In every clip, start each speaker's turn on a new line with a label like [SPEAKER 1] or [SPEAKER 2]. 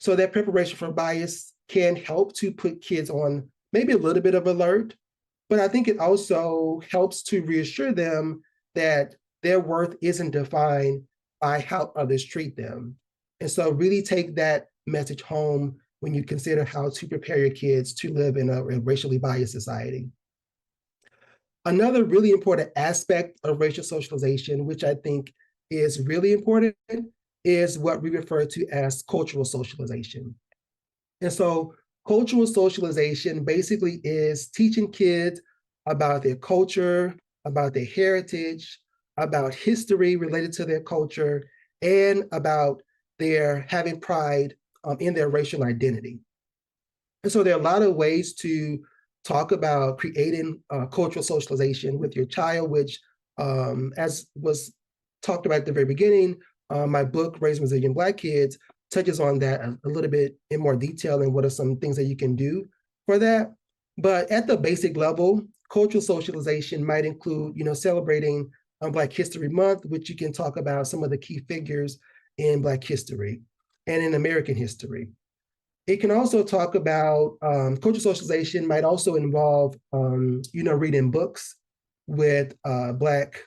[SPEAKER 1] So that preparation for bias can help to put kids on maybe a little bit of alert, but I think it also helps to reassure them that their worth isn't defined by how others treat them. And so really take that message home when you consider how to prepare your kids to live in a racially biased society. Another really important aspect of racial socialization, which I think is really important, is what we refer to as cultural socialization. And so cultural socialization basically is teaching kids about their culture, about their heritage, about history related to their culture, and about their having pride in their racial identity. And so there are a lot of ways to talk about creating cultural socialization with your child, which, as was talked about at the very beginning, my book, Raising Resilient Black Kids, touches on that a little bit in more detail and what are some things that you can do for that. But at the basic level, cultural socialization might include, celebrating Black History Month, which you can talk about some of the key figures in Black history and in American history. It can also talk about cultural socialization might also involve, reading books with Black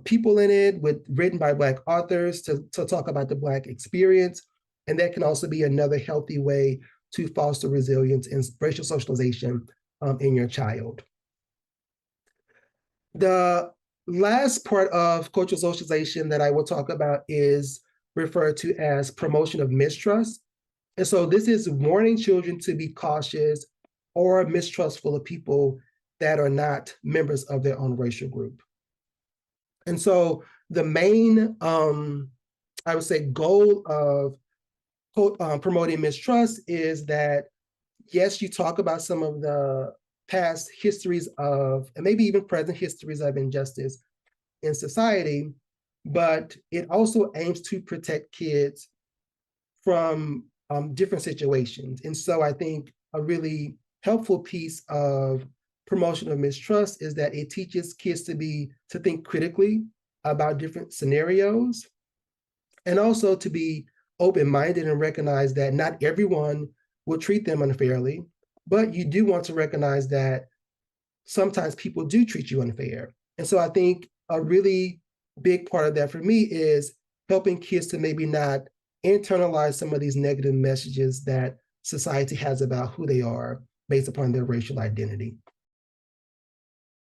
[SPEAKER 1] people in it, written by Black authors to talk about the Black experience. And that can also be another healthy way to foster resilience and racial socialization in your child. The last part of cultural socialization that I will talk about is referred to as promotion of mistrust. And so this is warning children to be cautious or mistrustful of people that are not members of their own racial group. And so the main, I would say, goal of promoting mistrust is that, yes, you talk about some of the past histories of, and maybe even present histories of injustice in society, but it also aims to protect kids from different situations. And so I think a really helpful piece of promotion of mistrust is that it teaches kids to think critically about different scenarios, and also to be open-minded and recognize that not everyone will treat them unfairly, but you do want to recognize that sometimes people do treat you unfair. And so I think a really big part of that for me is helping kids to maybe not internalize some of these negative messages that society has about who they are based upon their racial identity.